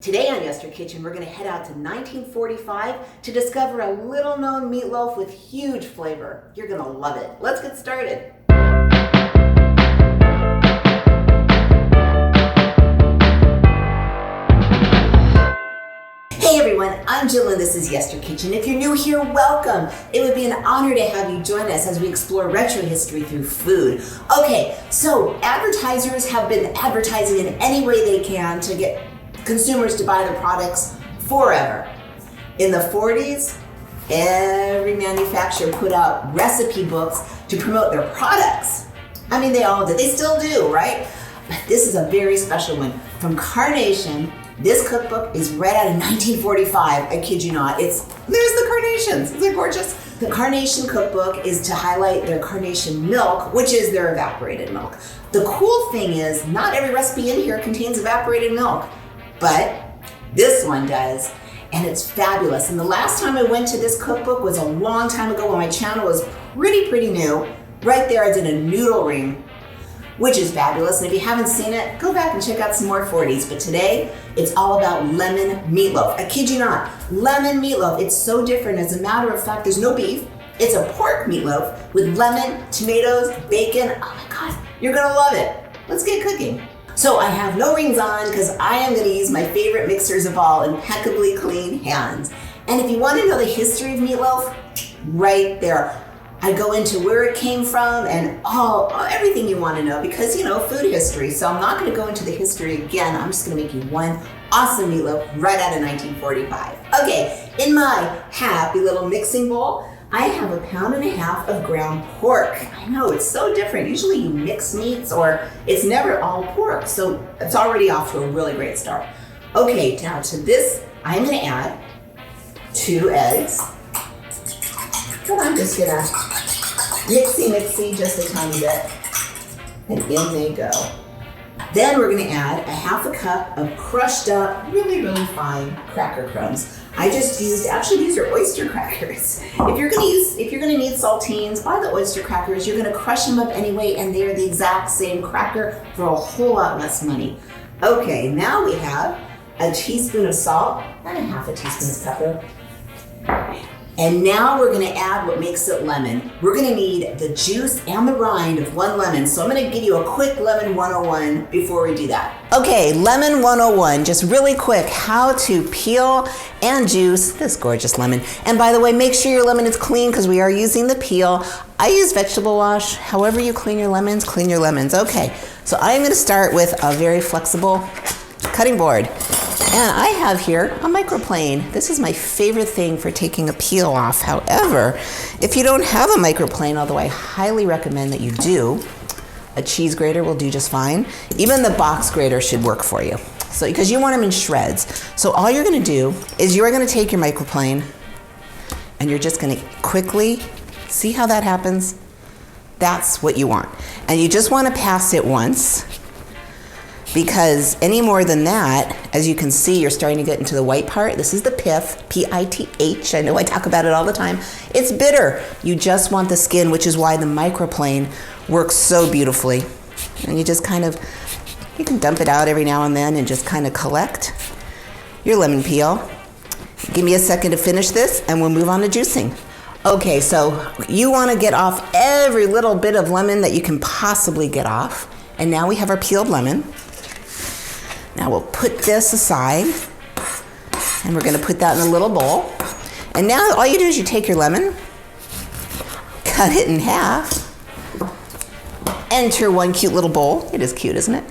Today on Yester Kitchen, we're going to head out to 1945 to discover a little-known meatloaf with huge flavor. You're going to love it. Let's get started. Hey everyone, I'm Jill and this is Yester Kitchen. If you're new here, welcome. It would be an honor to have you join us as we explore retro history through food. Okay, so advertisers have been advertising in any way they can to get consumers to buy their products forever. In the 40s, every manufacturer put out recipe books to promote their products. I mean, they all did. They still do, right? But this is a very special one. From Carnation, this cookbook is right out of 1945. I kid you not. There's the Carnations. Isn't it gorgeous? The Carnation cookbook is to highlight their Carnation milk, which is their evaporated milk. The cool thing is, not every recipe in here contains evaporated milk. But this one does, and it's fabulous. And the last time I went to this cookbook was a long time ago when my channel was pretty new. Right there I did a noodle ring, which is fabulous. And if you haven't seen it, go back and check out some more 40s. But today, it's all about lemon meatloaf. I kid you not, lemon meatloaf. It's so different. As a matter of fact, there's no beef. It's a pork meatloaf with lemon, tomatoes, bacon. Oh my God, you're gonna love it. Let's get cooking. So I have no rings on because I am going to use my favorite mixers of all, impeccably clean hands. And if you want to know the history of meatloaf, right there. I go into where it came from and everything you want to know because, you know, food history. So I'm not going to go into the history again. I'm just going to make you one awesome meatloaf right out of 1945. Okay, in my happy little mixing bowl, I have 1.5 pounds of ground pork. I know, it's so different. Usually you mix meats or it's never all pork. So it's already off to a really great start. Okay, now to this, I'm gonna add 2 eggs. And I'm just gonna mixy just a tiny bit. And in they go. Then we're gonna add 1/2 cup of crushed up, really fine cracker crumbs. I just used, actually these are oyster crackers. If you're gonna need saltines, buy the oyster crackers. You're gonna crush them up anyway and they're the exact same cracker for a whole lot less money. Okay, now we have a teaspoon of salt and 1/2 teaspoon of pepper. And now we're gonna add what makes it lemon. We're gonna need the juice and the rind of 1 lemon. So I'm gonna give you a quick lemon 101 before we do that. Okay, lemon 101, just really quick, how to peel and juice this gorgeous lemon. And by the way, make sure your lemon is clean because we are using the peel. I use vegetable wash. However you clean your lemons, clean your lemons. Okay, so I'm gonna start with a very flexible cutting board. And I have here a microplane. This is my favorite thing for taking a peel off. However, if you don't have a microplane, although I highly recommend that you do, a cheese grater will do just fine. Even the box grater should work for you. So, because you want them in shreds. So all you're gonna do is you're gonna take your microplane and you're just gonna quickly, see how that happens? That's what you want. And you just wanna pass it once, because any more than that, as you can see, you're starting to get into the white part. This is the pith, P-I-T-H. I know I talk about it all the time. It's bitter. You just want the skin, which is why the microplane works so beautifully. And you just you can dump it out every now and then and just kind of collect your lemon peel. Give me a second to finish this and we'll move on to juicing. Okay, so you want to get off every little bit of lemon that you can possibly get off. And now we have our peeled lemon. Now we'll put this aside and we're gonna put that in a little bowl. And now all you do is you take your lemon, cut it in half, enter one cute little bowl. It is cute, isn't it?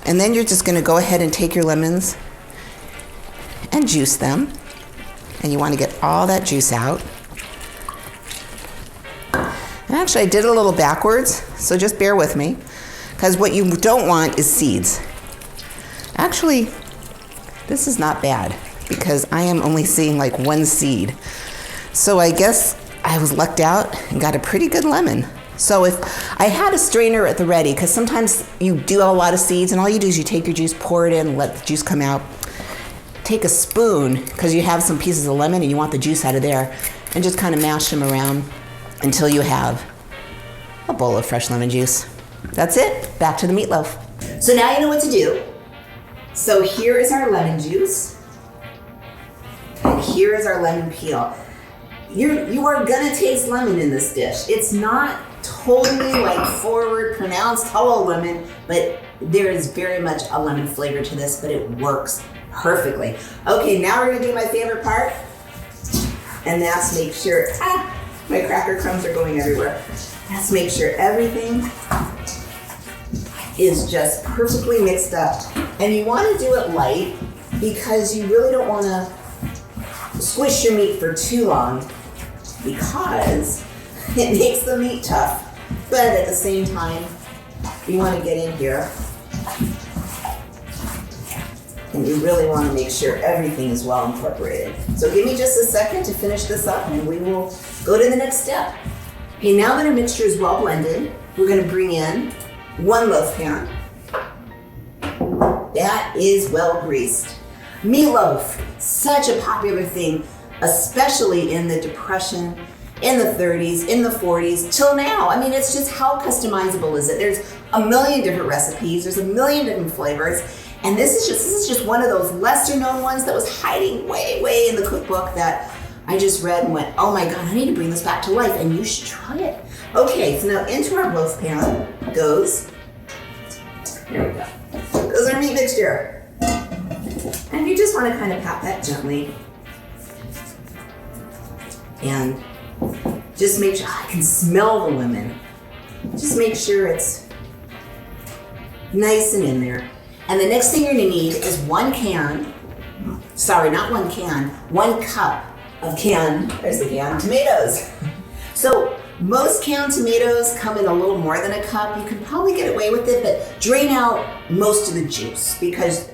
And then you're just gonna go ahead and take your lemons and juice them. And you wanna get all that juice out. And actually I did it a little backwards, so just bear with me. Because what you don't want is seeds. Actually, this is not bad because I am only seeing like 1 seed. So I guess I was lucked out and got a pretty good lemon. So if I had a strainer at the ready, because sometimes you do have a lot of seeds and all you do is you take your juice, pour it in, let the juice come out. Take a spoon, because you have some pieces of lemon and you want the juice out of there, and just kind of mash them around until you have a bowl of fresh lemon juice. That's it, back to the meatloaf. So now you know what to do. So here is our lemon juice. And here is our lemon peel. You are gonna taste lemon in this dish. It's not totally like forward pronounced hello lemon, but there is very much a lemon flavor to this, but it works perfectly. Okay, now we're gonna do my favorite part, and that's make sure, my cracker crumbs are going everywhere. Let's make sure everything is just perfectly mixed up. And you wanna do it light because you really don't wanna squish your meat for too long because it makes the meat tough. But at the same time, you wanna get in here and you really wanna make sure everything is well incorporated. So give me just a second to finish this up and we will go to the next step. Okay, now that our mixture is well blended, we're gonna bring in 1 loaf pan. That is well greased. Meatloaf, such a popular thing, especially in the Depression, in the 30s, in the 40s, till now. I mean, it's just how customizable is it? There's a million different recipes, there's a million different flavors, and this is just one of those lesser known ones that was hiding way in the cookbook that I just read and went, oh my God, I need to bring this back to life, and you should try it. Okay, so now into our loaf pan goes, there we go, goes our meat mixture. And you just want to kind of pat that gently. And just make sure, I can smell the lemon. Just make sure it's nice and in there. And the next thing you're gonna need is 1 cup of there's the canned tomatoes. So most canned tomatoes come in a little more than a cup. You can probably get away with it, but drain out most of the juice because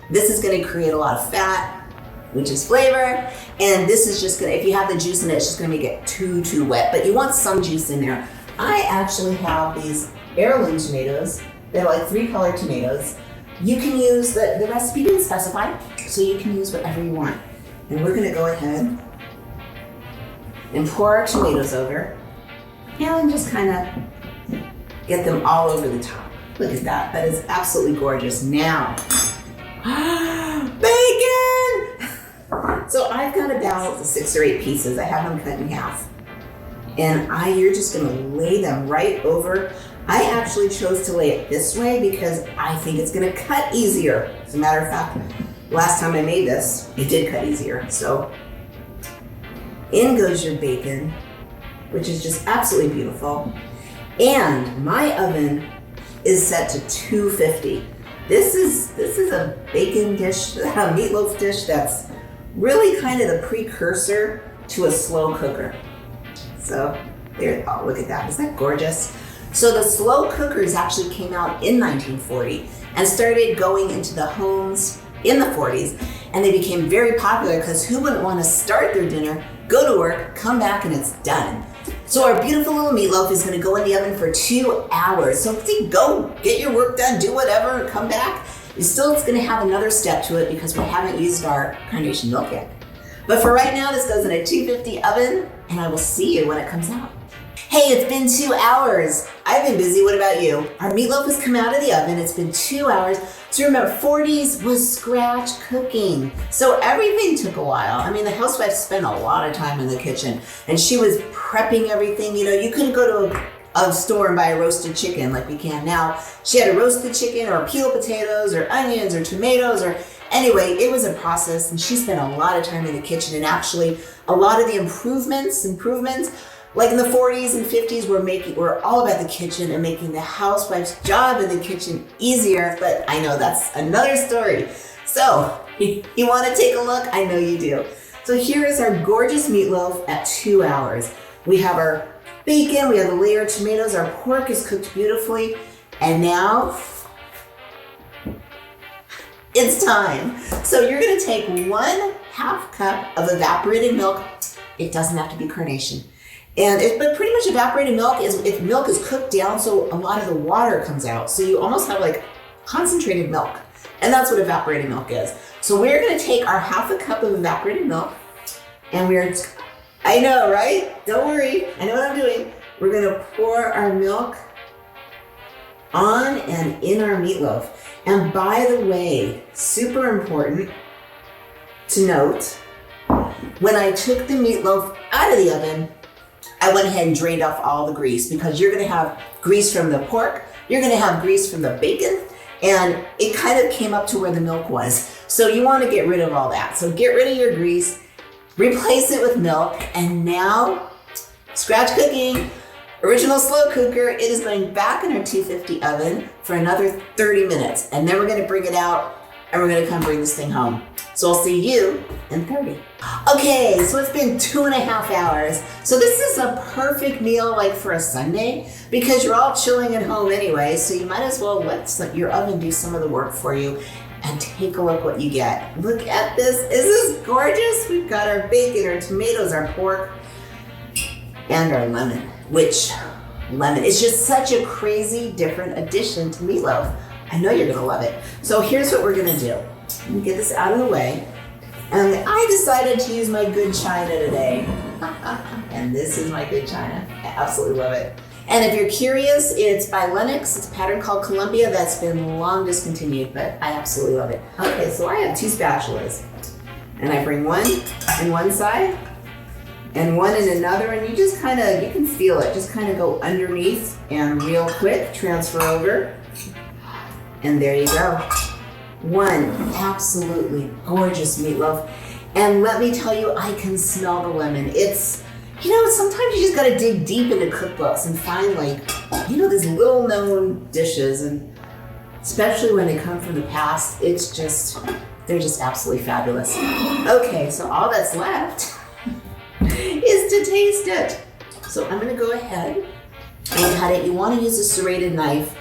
this is gonna create a lot of fat, which is flavor, and this is just gonna, if you have the juice in it, it's just gonna make it too wet, but you want some juice in there. I actually have these heirloom tomatoes. They're like 3-color tomatoes. You can use, the recipe didn't specify, so you can use whatever you want. And we're gonna go ahead and pour our tomatoes over and just kind of get them all over the top. Look at that, that is absolutely gorgeous. Now, bacon! So I've got about 6 or 8 pieces. I have them cut in half. And you're just gonna lay them right over. I actually chose to lay it this way because I think it's gonna cut easier. As a matter of fact, last time I made this, it did cut easier. So in goes your bacon, which is just absolutely beautiful. And my oven is set to 250. This is a bacon dish, a meatloaf dish that's really kind of the precursor to a slow cooker. So there, oh, look at that, isn't that gorgeous? So the slow cookers actually came out in 1940 and started going into the homes in the 40s, and they became very popular because who wouldn't want to start their dinner, go to work, come back, and it's done. So our beautiful little meatloaf is gonna go in the oven for 2 hours. So go get your work done, do whatever, come back. It's gonna have another step to it because we haven't used our carnation milk yet. But for right now, this goes in a 250 oven, and I will see you when it comes out. Hey, it's been 2 hours. I've been busy, what about you? Our meatloaf has come out of the oven, it's been 2 hours. So remember, 40s was scratch cooking. So everything took a while. I mean, the housewife spent a lot of time in the kitchen and she was prepping everything. You know, you couldn't go to a store and buy a roasted chicken like we can now. She had to roast the chicken or peel potatoes or onions or tomatoes or anyway, it was a process and she spent a lot of time in the kitchen, and actually a lot of the improvements, like in the 40s and 50s, we're all about the kitchen and making the housewife's job in the kitchen easier, but I know that's another story. So, you wanna take a look? I know you do. So here is our gorgeous meatloaf at 2 hours. We have our bacon, we have the layered tomatoes, our pork is cooked beautifully, and now it's time. So you're gonna take 1/2 cup of evaporated milk. It doesn't have to be carnation. But pretty much evaporated milk is, if milk is cooked down, so a lot of the water comes out. So you almost have like concentrated milk. And that's what evaporated milk is. So we're gonna take our 1/2 cup of evaporated milk, and I know, right? Don't worry, I know what I'm doing. We're gonna pour our milk on and in our meatloaf. And by the way, super important to note, when I took the meatloaf out of the oven, I went ahead and drained off all the grease, because you're gonna have grease from the pork, you're gonna have grease from the bacon, and it kind of came up to where the milk was. So you wanna get rid of all that. So get rid of your grease, replace it with milk, and now, scratch cooking, original slow cooker. It is going back in our 250 oven for another 30 minutes. And then we're gonna bring it out and we're gonna come bring this thing home. So I'll see you in 30. Okay, so it's been 2.5 hours. So this is a perfect meal like for a Sunday, because you're all chilling at home anyway, so you might as well let your oven do some of the work for you. And take a look what you get. Look at this, is this gorgeous? We've got our bacon, our tomatoes, our pork, and our lemon, which lemon is just such a crazy different addition to meatloaf. I know you're gonna love it. So here's what we're gonna do. Let me get this out of the way. And I decided to use my good china today. And this is my good china. I absolutely love it. And if you're curious, it's by Lennox. It's a pattern called Columbia that's been long discontinued, but I absolutely love it. Okay, so I have 2 spatulas. And I bring one in one side and one in another, and you just kind of, you can feel it, just kind of go underneath and real quick, transfer over. And there you go. One absolutely gorgeous meatloaf. And let me tell you, I can smell the lemon. It's, you know, sometimes you just gotta dig deep into cookbooks and find, like, you know, these little known dishes, and especially when they come from the past, it's just, they're just absolutely fabulous. Okay, so all that's left is to taste it. So I'm gonna go ahead and cut it. You wanna use a serrated knife,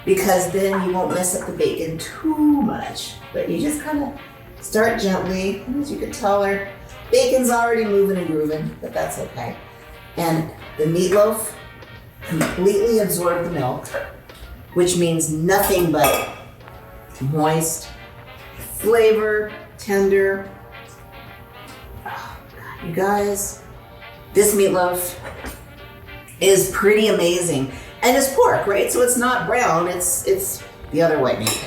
because then you won't mess up the bacon too much. But you just kind of start gently. As you can tell, our bacon's already moving and grooving, but that's okay. And the meatloaf completely absorbed the milk, which means nothing but moist, flavor, tender. Oh, God, you guys, this meatloaf is pretty amazing. And it's pork, right? So it's not brown, it's the other white meat.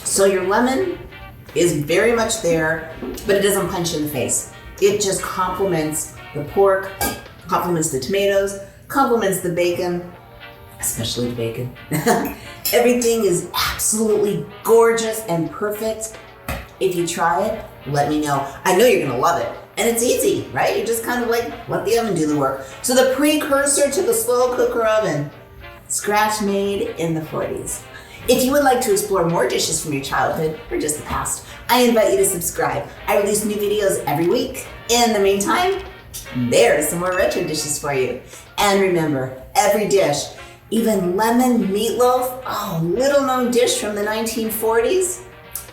So your lemon is very much there, but it doesn't punch you in the face. It just complements the pork, complements the tomatoes, complements the bacon, especially the bacon. Everything is absolutely gorgeous and perfect. If you try it, let me know. I know you're gonna love it. And it's easy, right? You just kind of like let the oven do the work. So the precursor to the slow cooker oven, scratch made in the 40s. If you would like to explore more dishes from your childhood or just the past, I invite you to subscribe. I release new videos every week. In the meantime, there's some more retro dishes for you. And remember, every dish, even lemon meatloaf, oh, little known dish from the 1940s,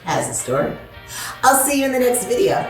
has a story. I'll see you in the next video.